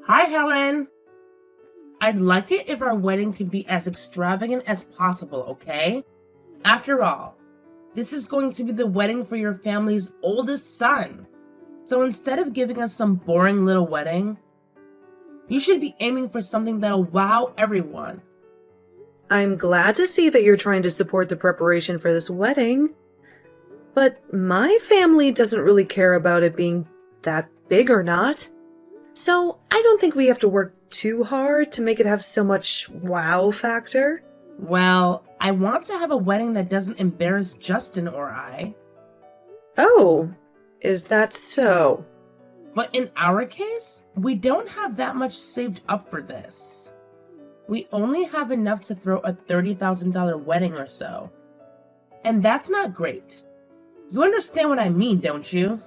Hi, Helen. I'd like it if our wedding could be as extravagant as possible, okay? After all, this is going to be the wedding for your family's oldest son. So instead of giving us some boring little wedding, you should be aiming for something that'll wow everyone. I'm glad to see that you're trying to support the preparation for this wedding, but my family doesn't really care about it being that big or not. So I don't think we have to work too hard to make it have so much wow factor. Well, I want to have a wedding that doesn't embarrass Justin or I. Oh, is that so? But in our case, we don't have that much saved up for this. We only have enough to throw a $30,000 wedding or so. And that's not great. You understand what I mean, don't you?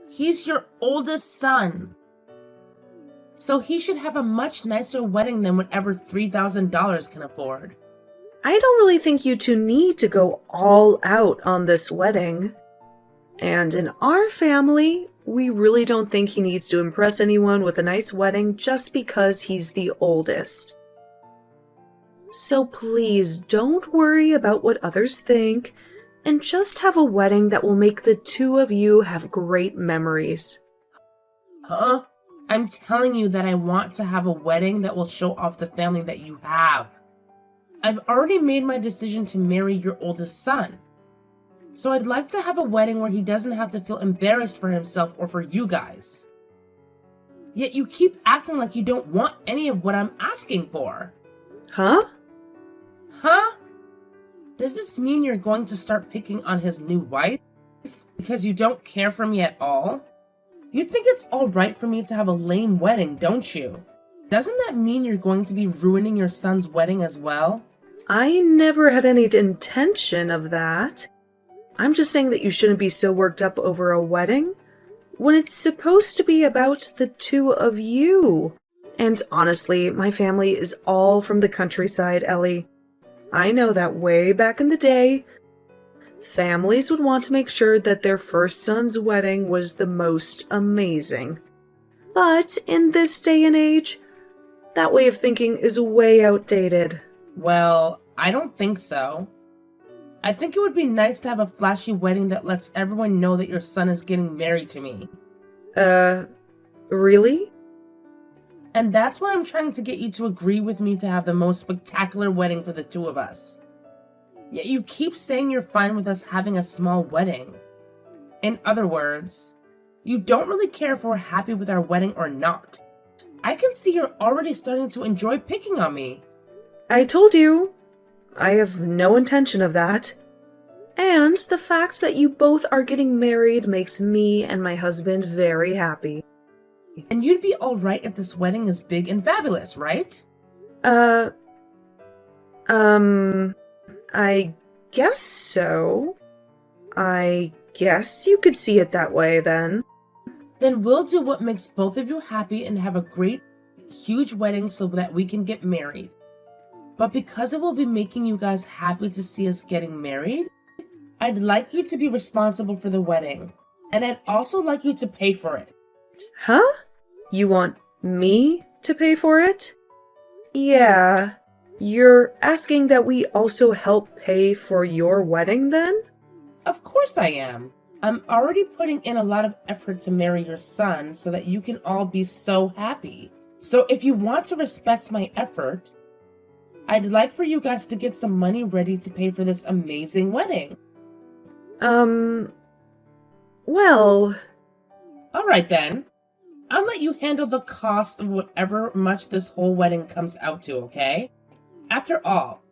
He's your oldest son. So he should have a much nicer wedding than whatever $3,000 can afford. I don't really think you two need to go all out on this wedding. And in our family, we really don't think he needs to impress anyone with a nice wedding just because he's the oldest. So please don't worry about what others think, and just have a wedding that will make the two of you have great memories. Huh? I'm telling you that I want to have a wedding that will show off the family that you have. I've already made my decision to marry your oldest son. So I'd like to have a wedding where he doesn't have to feel embarrassed for himself or for you guys. Yet you keep acting like you don't want any of what I'm asking for. Huh? Huh? Does this mean you're going to start picking on his new wife? Because you don't care for me at all? You think it's alright for me to have a lame wedding, don't you? Doesn't that mean you're going to be ruining your son's wedding as well? I never had any intention of that. I'm just saying that you shouldn't be so worked up over a wedding when it's supposed to be about the two of you. And honestly, my family is all from the countryside, Ellie. I know that way back in the day, families would want to make sure that their first son's wedding was the most amazing. But in this day and age, that way of thinking is way outdated. Well, I don't think so. I think it would be nice to have a flashy wedding that lets everyone know that your son is getting married to me. Really? And that's why I'm trying to get you to agree with me to have the most spectacular wedding for the two of us. Yet you keep saying you're fine with us having a small wedding. In other words, you don't really care if we're happy with our wedding or not. I can see you're already starting to enjoy picking on me. I told you, I have no intention of that. And the fact that you both are getting married makes me and my husband very happy. And you'd be alright if this wedding is big and fabulous, right? I guess so. I guess you could see it that way then. Then we'll do what makes both of you happy and have a great, huge wedding so that we can get married. But because it will be making you guys happy to see us getting married, I'd like you to be responsible for the wedding. And I'd also like you to pay for it. Huh? You want me to pay for it? Yeah. You're asking that we also help pay for your wedding then? Of course I am. I'm already putting in a lot of effort to marry your son so that you can all be so happy. So if you want to respect my effort, I'd like for you guys to get some money ready to pay for this amazing wedding. Well... Alright then. I'll let you handle the cost of whatever much this whole wedding comes out to, okay? After all,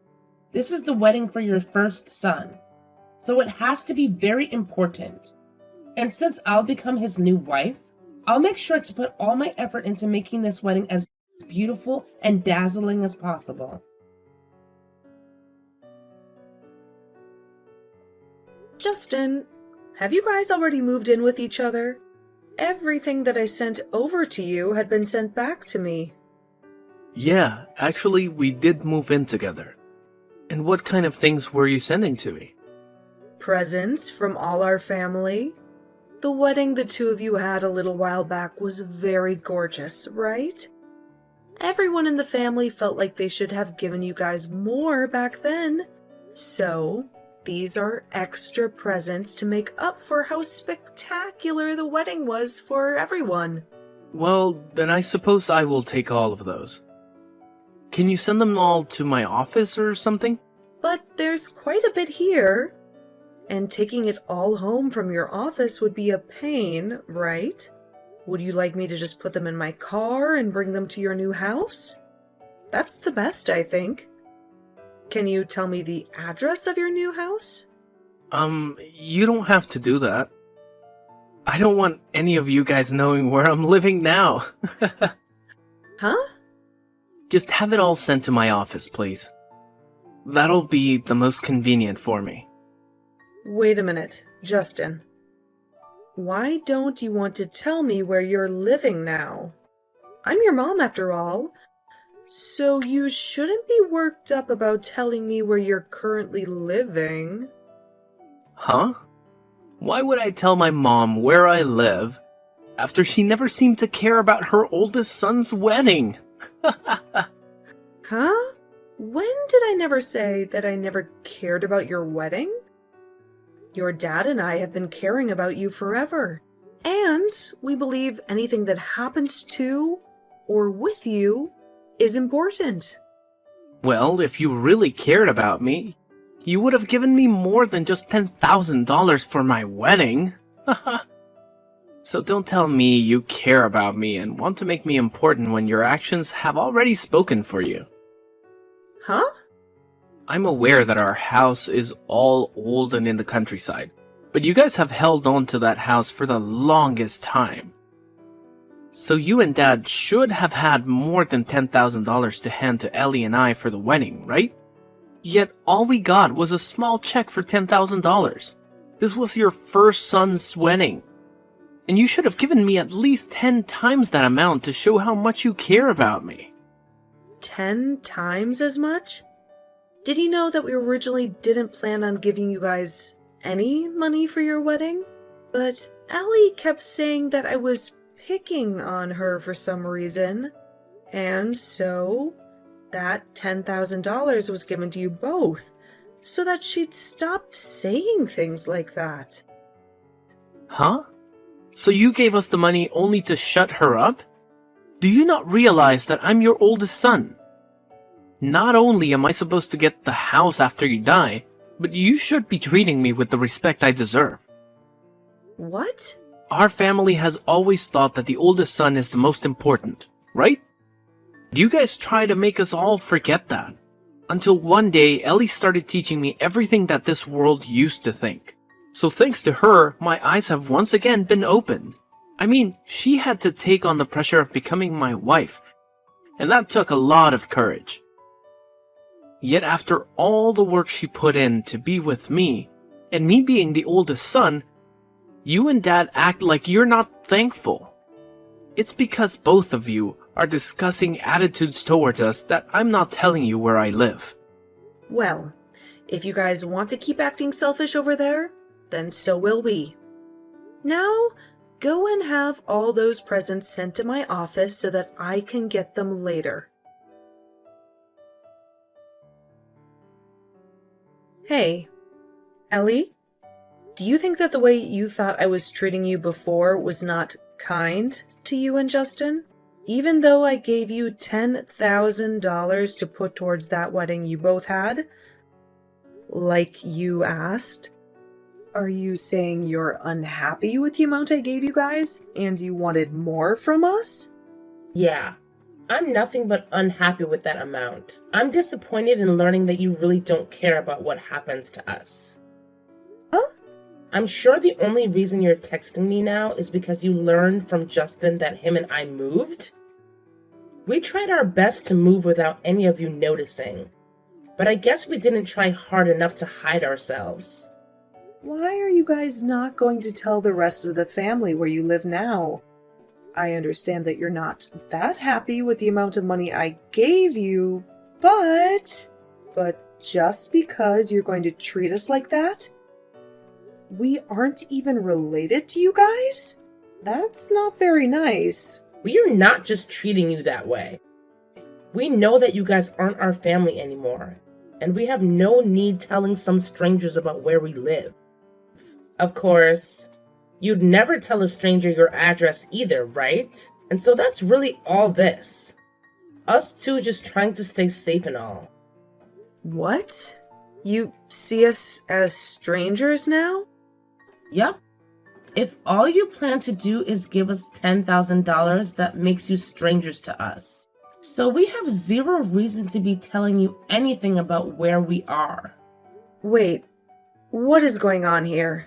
this is the wedding for your first son, so it has to be very important. And since I'll become his new wife, I'll make sure to put all my effort into making this wedding as beautiful and dazzling as possible. Justin, have you guys already moved in with each other? Everything that I sent over to you had been sent back to me. Yeah, actually, we did move in together. And what kind of things were you sending to me? Presents from all our family. The wedding the two of you had a little while back was very gorgeous, right? Everyone in the family felt like they should have given you guys more back then. So, these are extra presents to make up for how spectacular the wedding was for everyone. Well, then I suppose I will take all of those. Can you send them all to my office or something? But there's quite a bit here. And taking it all home from your office would be a pain, right? Would you like me to just put them in my car and bring them to your new house? That's the best, I think. Can you tell me the address of your new house? You don't have to do that. I don't want any of you guys knowing where I'm living now. Huh? Just have it all sent to my office, please. That'll be the most convenient for me. Wait a minute, Justin. Why don't you want to tell me where you're living now? I'm your mom, after all. So you shouldn't be worked up about telling me where you're currently living. Huh? Why would I tell my mom where I live after she never seemed to care about her oldest son's wedding? Huh? When did I never say that I never cared about your wedding? Your dad and I have been caring about you forever. And we believe anything that happens to or with you is important. Well, if you really cared about me, you would have given me more than just $10,000 for my wedding. So don't tell me you care about me and want to make me important when your actions have already spoken for you. Huh? I'm aware that our house is all old and in the countryside, but you guys have held on to that house for the longest time. So you and Dad should have had more than $10,000 to hand to Ellie and I for the wedding, right? Yet all we got was a small check for $10,000. This was your first son's wedding. And you should have given me at least 10 times that amount to show how much you care about me. 10 times as much? Did you know that we originally didn't plan on giving you guys any money for your wedding? But Ellie kept saying that I was picking on her for some reason. And so that $10,000 was given to you both, so that she'd stop saying things like that. Huh? So you gave us the money only to shut her up? Do you not realize that I'm your oldest son? Not only am I supposed to get the house after you die, but you should be treating me with the respect I deserve. What? Our family has always thought that the oldest son is the most important, right? You guys try to make us all forget that. Until one day, Ellie started teaching me everything that this world used to think. So thanks to her, my eyes have once again been opened. I mean, she had to take on the pressure of becoming my wife, and that took a lot of courage. Yet after all the work she put in to be with me, and me being the oldest son, you and Dad act like you're not thankful. It's because both of you are discussing attitudes toward us that I'm not telling you where I live. Well, if you guys want to keep acting selfish over there, then so will we. Now, go and have all those presents sent to my office so that I can get them later. Hey, Ellie, do you think that the way you thought I was treating you before was not kind to you and Justin? Even though I gave you $10,000 to put towards that wedding you both had? Like you asked? Are you saying you're unhappy with the amount I gave you guys, and you wanted more from us? Yeah, I'm nothing but unhappy with that amount. I'm disappointed in learning that you really don't care about what happens to us. Huh? I'm sure the only reason you're texting me now is because you learned from Justin that him and I moved. We tried our best to move without any of you noticing, but I guess we didn't try hard enough to hide ourselves. Why are you guys not going to tell the rest of the family where you live now? I understand that you're not that happy with the amount of money I gave you, but just because you're going to treat us like that? We aren't even related to you guys? That's not very nice. We are not just treating you that way. We know that you guys aren't our family anymore, and we have no need telling some strangers about where we live. Of course, you'd never tell a stranger your address either, right? And so that's really all this. Us two just trying to stay safe and all. What? You see us as strangers now? Yep. If all you plan to do is give us $10,000, that makes you strangers to us. So we have zero reason to be telling you anything about where we are. Wait, what is going on here?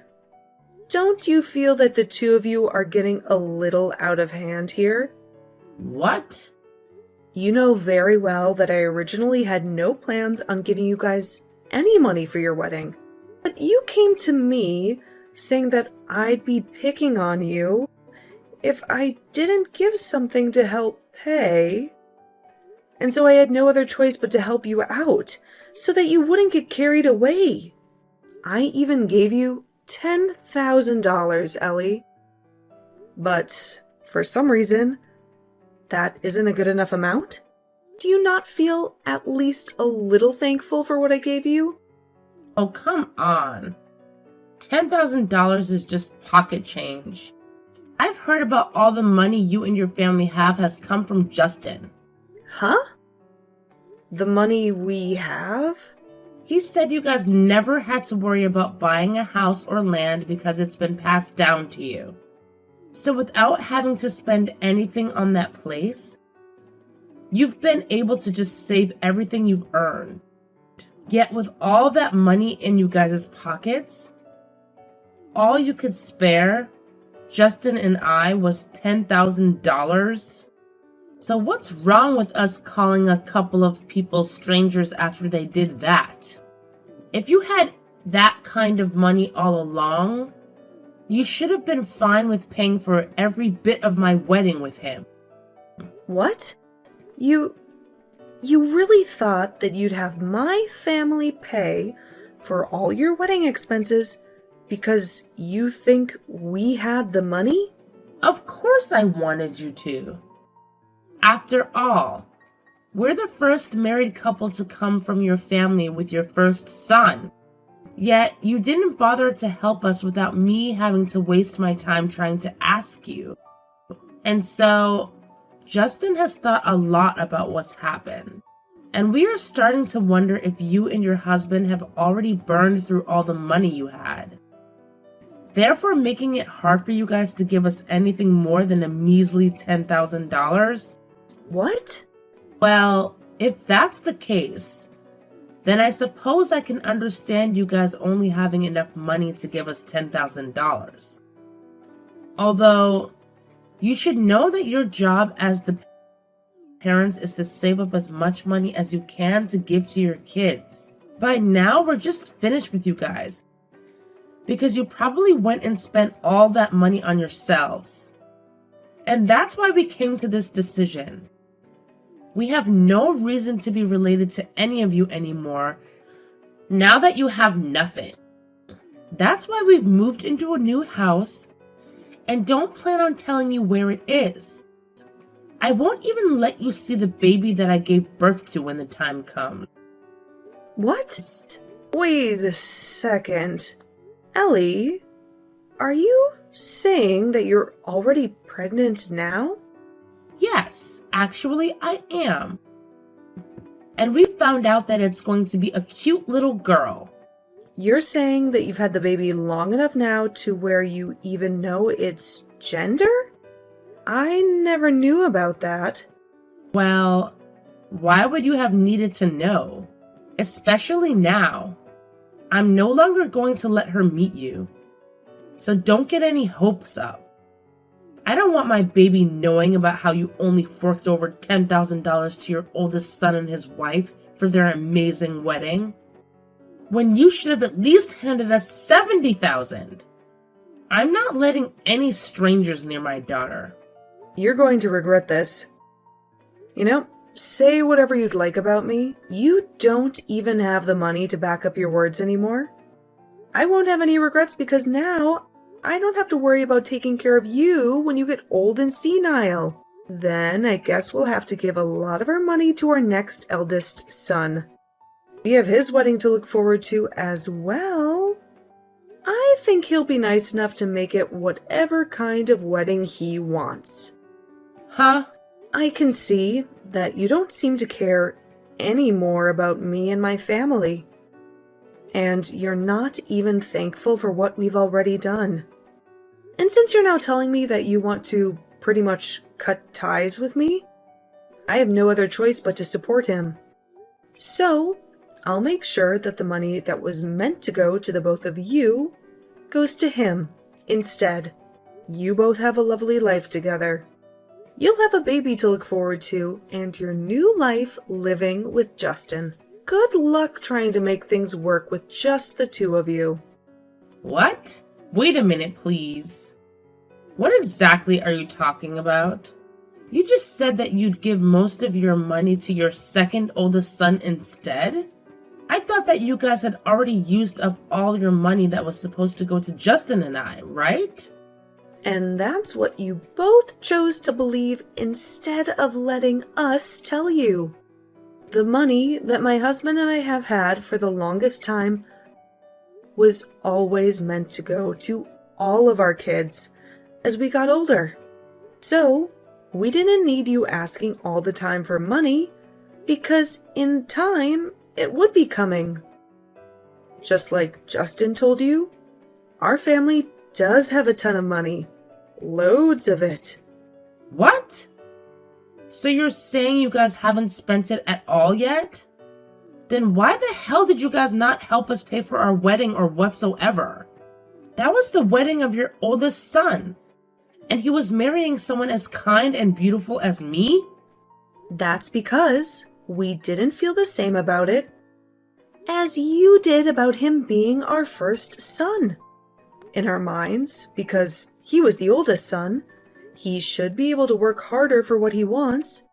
Don't you feel that the two of you are getting a little out of hand here? What? You know very well that I originally had no plans on giving you guys any money for your wedding. But you came to me saying that I'd be picking on you if I didn't give something to help pay. And so I had no other choice but to help you out, so that you wouldn't get carried away. I even gave you $10,000, Ellie. But for some reason, that isn't a good enough amount? Do you not feel at least a little thankful for what I gave you? Oh, come on. $10,000 is just pocket change. I've heard about all the money you and your family have has come from Justin. Huh? The money we have? He said you guys never had to worry about buying a house or land because it's been passed down to you. So without having to spend anything on that place, you've been able to just save everything you've earned. Yet with all that money in you guys' pockets, all you could spare, Justin and I, was $10,000. So what's wrong with us calling a couple of people strangers after they did that? If you had that kind of money all along, you should have been fine with paying for every bit of my wedding with him. What? You really thought that you'd have my family pay for all your wedding expenses because you think we had the money? Of course I wanted you to. After all, we're the first married couple to come from your family with your first son. Yet you didn't bother to help us without me having to waste my time trying to ask you. And so, Justin has thought a lot about what's happened. And we are starting to wonder if you and your husband have already burned through all the money you had. Therefore making it hard for you guys to give us anything more than a measly $10,000. What? Well, if that's the case, then I suppose I can understand you guys only having enough money to give us $10,000. Although, you should know that your job as the parents is to save up as much money as you can to give to your kids. By now, we're just finished with you guys, because you probably went and spent all that money on yourselves. And that's why we came to this decision. We have no reason to be related to any of you anymore now that you have nothing. That's why we've moved into a new house and don't plan on telling you where it is. I won't even let you see the baby that I gave birth to when the time comes. What? Wait a second. Ellie, are you saying that you're already pregnant now? Yes, actually I am. And we found out that it's going to be a cute little girl. You're saying that you've had the baby long enough now to where you even know its gender? I never knew about that. Well, why would you have needed to know? Especially now. I'm no longer going to let her meet you. So don't get any hopes up. I don't want my baby knowing about how you only forked over $10,000 to your oldest son and his wife for their amazing wedding, when you should have at least handed us $70,000. I'm not letting any strangers near my daughter. You're going to regret this. You know, say whatever you'd like about me. You don't even have the money to back up your words anymore. I won't have any regrets because now I don't have to worry about taking care of you when you get old and senile. Then I guess we'll have to give a lot of our money to our next eldest son. We have his wedding to look forward to as well. I think he'll be nice enough to make it whatever kind of wedding he wants. Huh? I can see that you don't seem to care any more about me and my family. And you're not even thankful for what we've already done. And since you're now telling me that you want to pretty much cut ties with me, I have no other choice but to support him. So, I'll make sure that the money that was meant to go to the both of you goes to him instead. You both have a lovely life together. You'll have a baby to look forward to and your new life living with Justin. Good luck trying to make things work with just the two of you. What? Wait a minute, please. What exactly are you talking about? You just said that you'd give most of your money to your second oldest son instead? I thought that you guys had already used up all your money that was supposed to go to Justin and I, right? And that's what you both chose to believe instead of letting us tell you. The money that my husband and I have had for the longest time was always meant to go to all of our kids as we got older. So, we didn't need you asking all the time for money because in time it would be coming. Just like Justin told you, our family does have a ton of money. Loads of it. What? So you're saying you guys haven't spent it at all yet? Then why the hell did you guys not help us pay for our wedding or whatsoever? That was the wedding of your oldest son. And he was marrying someone as kind and beautiful as me? That's because we didn't feel the same about it as you did about him being our first son. In our minds, because he was the oldest son, he should be able to work harder for what he wants.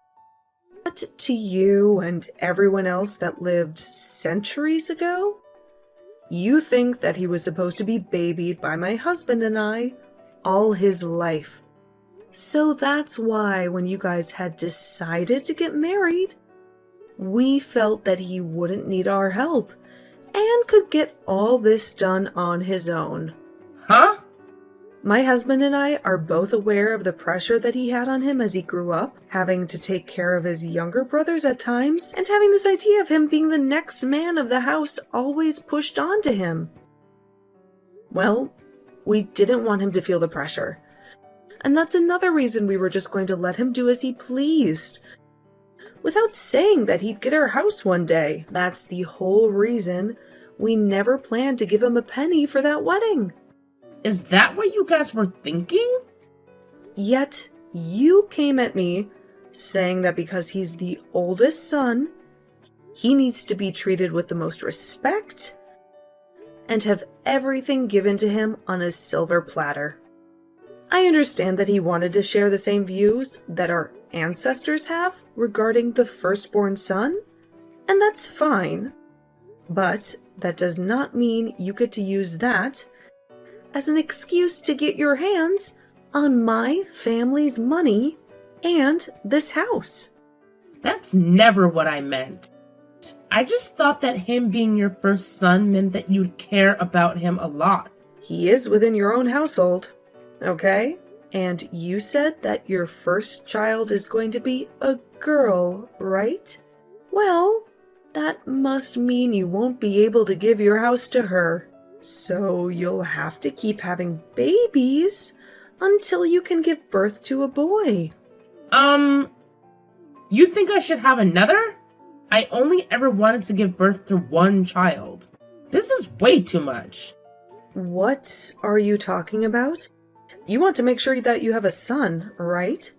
But to you and everyone else that lived centuries ago, you think that he was supposed to be babied by my husband and I all his life. So that's why when you guys had decided to get married, we felt that he wouldn't need our help and could get all this done on his own. Huh? My husband and I are both aware of the pressure that he had on him as he grew up, having to take care of his younger brothers at times, and having this idea of him being the next man of the house always pushed onto him. Well, we didn't want him to feel the pressure. And that's another reason we were just going to let him do as he pleased, without saying that he'd get our house one day. That's the whole reason we never planned to give him a penny for that wedding. Is that what you guys were thinking? Yet you came at me saying that because he's the oldest son, he needs to be treated with the most respect and have everything given to him on a silver platter. I understand that he wanted to share the same views that our ancestors have regarding the firstborn son, and that's fine. But that does not mean you get to use that as an excuse to get your hands on my family's money and this house. That's never what I meant. I just thought that him being your first son meant that you'd care about him a lot. He is within your own household, okay? And you said that your first child is going to be a girl, right? Well, that must mean you won't be able to give your house to her. So you'll have to keep having babies until you can give birth to a boy. You think I should have another? I only ever wanted to give birth to one child. This is way too much. What are you talking about? You want to make sure that you have a son, right?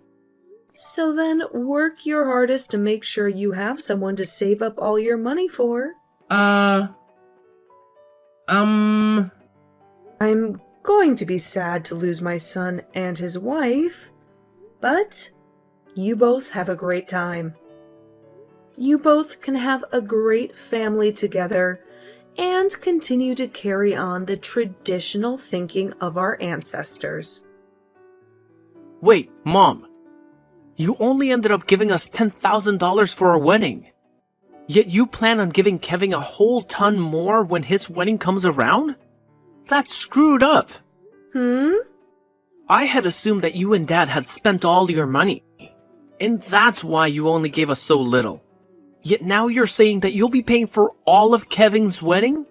So then work your hardest to make sure you have someone to save up all your money for. I'm going to be sad to lose my son and his wife, but you both have a great time. You both can have a great family together and continue to carry on the traditional thinking of our ancestors. Wait, Mom. You only ended up giving us $10,000 for our wedding. Yet you plan on giving Kevin a whole ton more when his wedding comes around? That's screwed up. I had assumed that you and Dad had spent all your money. And that's why you only gave us so little. Yet now you're saying that you'll be paying for all of Kevin's wedding?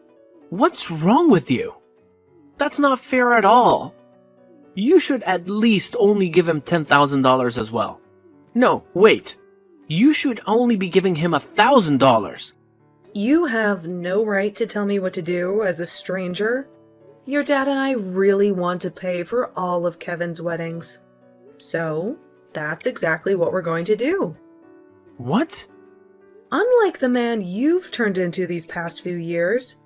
What's wrong with you? That's not fair at all. You should at least only give him $10,000 as well. No, wait. You should only be giving him $1,000. You have no right to tell me what to do as a stranger. Your dad and I really want to pay for all of Kevin's weddings. So, that's exactly what we're going to do. What? Unlike the man you've turned into these past few years,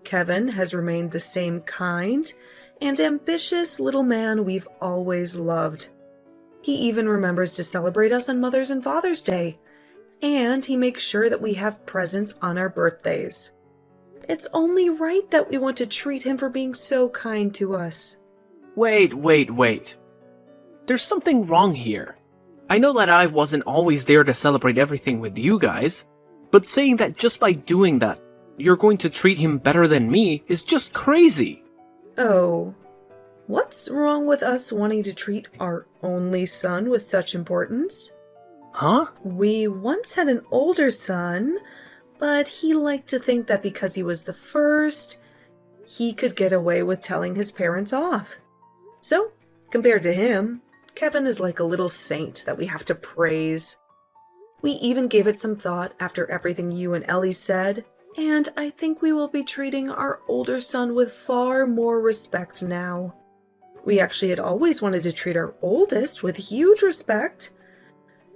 Kevin has remained the same kind and ambitious little man we've always loved. He even remembers to celebrate us on Mother's and Father's Day, and he makes sure that we have presents on our birthdays. It's only right that we want to treat him for being so kind to us. Wait. There's something wrong here. I know that I wasn't always there to celebrate everything with you guys, but saying that just by doing that, you're going to treat him better than me is just crazy. Oh, what's wrong with us wanting to treat our only son with such importance? Huh? We once had an older son, but he liked to think that because he was the first, he could get away with telling his parents off. So, compared to him, Kevin is like a little saint that we have to praise. We even gave it some thought after everything you and Ellie said, and I think we will be treating our older son with far more respect now. We actually had always wanted to treat our oldest with huge respect,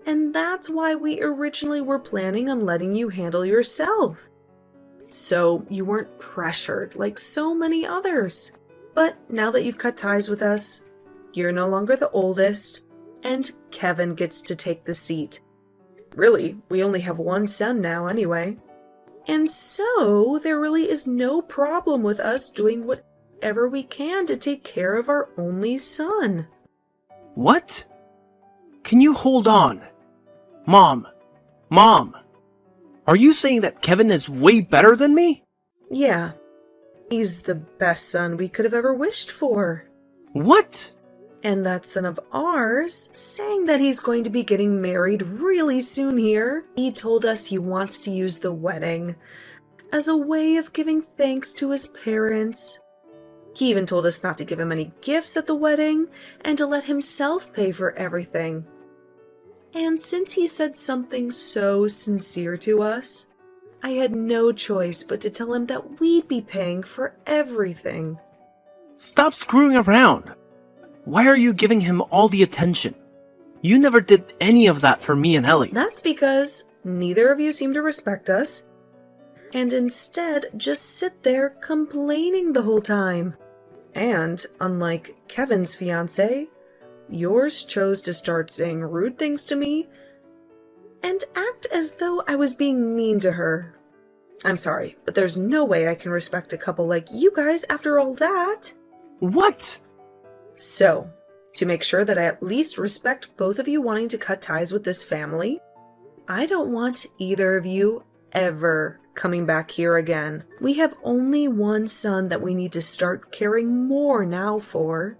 and that's why we originally were planning on letting you handle yourself. So you weren't pressured like so many others. But now that you've cut ties with us, you're no longer the oldest, and Kevin gets to take the seat. Really, we only have one son now anyway. And so, there really is no problem with us doing whatever we can to take care of our only son. What? Can you hold on? Mom! Are you saying that Kevin is way better than me? Yeah, he's the best son we could have ever wished for. What? And that son of ours, saying that he's going to be getting married really soon here, he told us he wants to use the wedding as a way of giving thanks to his parents. He even told us not to give him any gifts at the wedding and to let himself pay for everything. And since he said something so sincere to us, I had no choice but to tell him that we'd be paying for everything. Stop screwing around. Why are you giving him all the attention? You never did any of that for me and Ellie. That's because neither of you seem to respect us, and instead just sit there complaining the whole time. And, unlike Kevin's fiancé, yours chose to start saying rude things to me and act as though I was being mean to her. I'm sorry, but there's no way I can respect a couple like you guys after all that. What? So, to make sure that I at least respect both of you wanting to cut ties with this family, I don't want either of you ever coming back here again. We have only one son that we need to start caring more now for.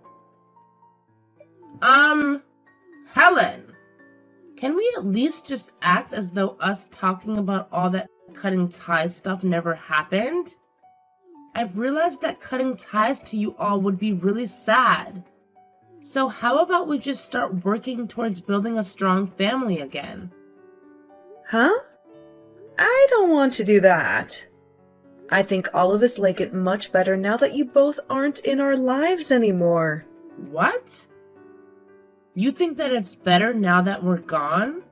Helen, can we at least just act as though us talking about all that cutting ties stuff never happened? I've realized that cutting ties to you all would be really sad. So how about we just start working towards building a strong family again? Huh? I don't want to do that. I think all of us like it much better now that you both aren't in our lives anymore. What? You think that it's better now that we're gone?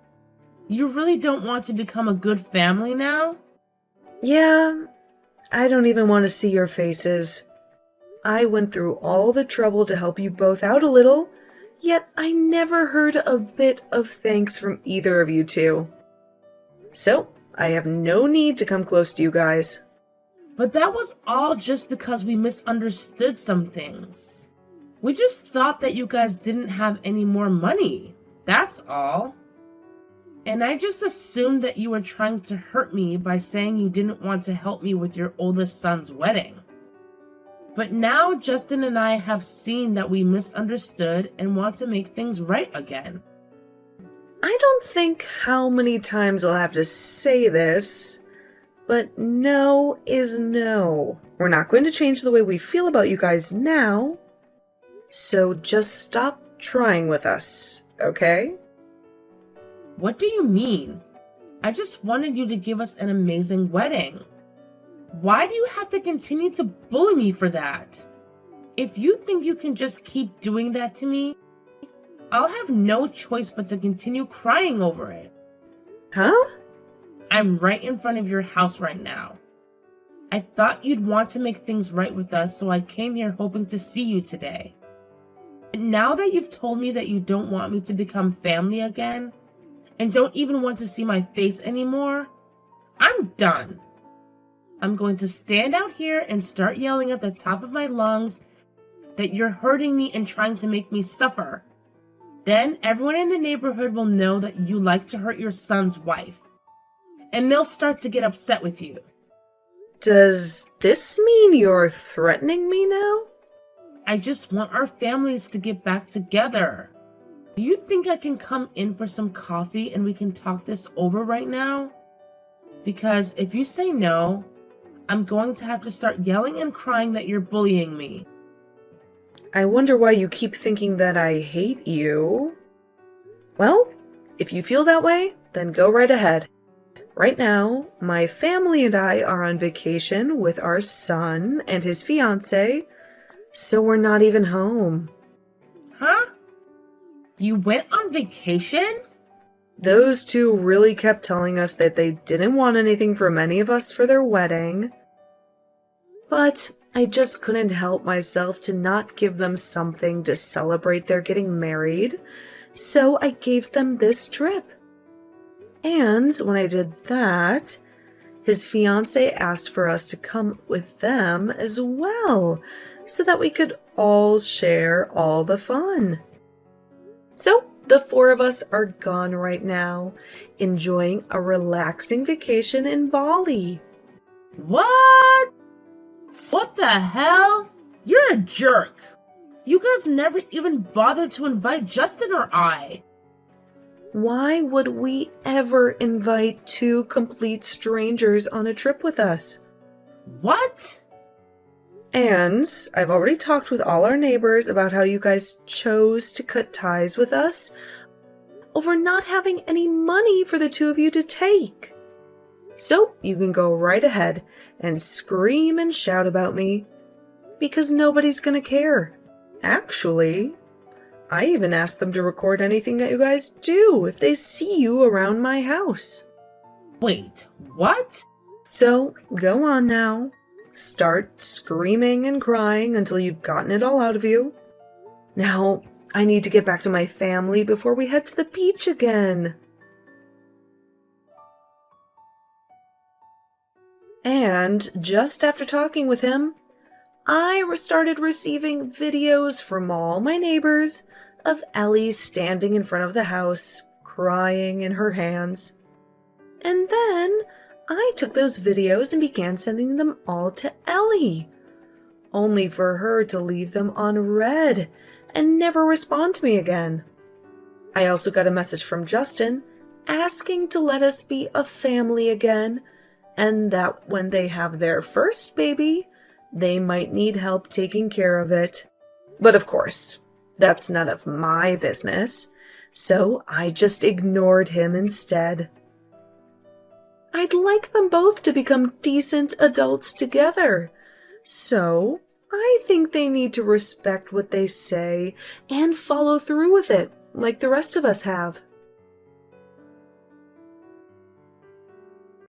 You really don't want to become a good family now? Yeah, I don't even want to see your faces. I went through all the trouble to help you both out a little, yet I never heard a bit of thanks from either of you two. So, I have no need to come close to you guys. But that was all just because we misunderstood some things. We just thought that you guys didn't have any more money. That's all. And I just assumed that you were trying to hurt me by saying you didn't want to help me with your oldest son's wedding. But now Justin and I have seen that we misunderstood and want to make things right again. I don't think how many times I'll have to say this, but no is no. We're not going to change the way we feel about you guys now, so just stop trying with us, okay? What do you mean? I just wanted you to give us an amazing wedding. Why do you have to continue to bully me for that? If you think you can just keep doing that to me, I'll have no choice but to continue crying over it. Huh? I'm right in front of your house right now. I thought you'd want to make things right with us, so I came here hoping to see you today. And now that you've told me that you don't want me to become family again, and don't even want to see my face anymore, I'm done. I'm going to stand out here and start yelling at the top of my lungs that you're hurting me and trying to make me suffer. Then everyone in the neighborhood will know that you like to hurt your son's wife. And they'll start to get upset with you. Does this mean you're threatening me now? I just want our families to get back together. Do you think I can come in for some coffee and we can talk this over right now? Because if you say no, I'm going to have to start yelling and crying that you're bullying me. I wonder why you keep thinking that I hate you. Well, if you feel that way, then go right ahead. Right now, my family and I are on vacation with our son and his fiancée, so we're not even home. Huh? You went on vacation? Those two really kept telling us that they didn't want anything from any of us for their wedding. But I just couldn't help myself to not give them something to celebrate their getting married, so I gave them this trip. And when I did that, his fiancée asked for us to come with them as well, so that we could all share all the fun. So the four of us are gone right now, enjoying a relaxing vacation in Bali. What? What the hell? You're a jerk. You guys never even bothered to invite Justin or I. Why would we ever invite two complete strangers on a trip with us? What? And I've already talked with all our neighbors about how you guys chose to cut ties with us over not having any money for the two of you to take. So you can go right ahead and scream and shout about me, because nobody's gonna care. Actually, I even asked them to record anything that you guys do if they see you around my house. Wait, what? So go on now. Start screaming and crying until you've gotten it all out of you. Now, I need to get back to my family before we head to the beach again. And just after talking with him, I started receiving videos from all my neighbors of Ellie standing in front of the house, crying in her hands. And then I took those videos and began sending them all to Ellie, only for her to leave them on read and never respond to me again. I also got a message from Justin asking to let us be a family again, and that when they have their first baby, they might need help taking care of it. But of course, that's none of my business, so I just ignored him instead. I'd like them both to become decent adults together, so I think they need to respect what they say and follow through with it, like the rest of us have.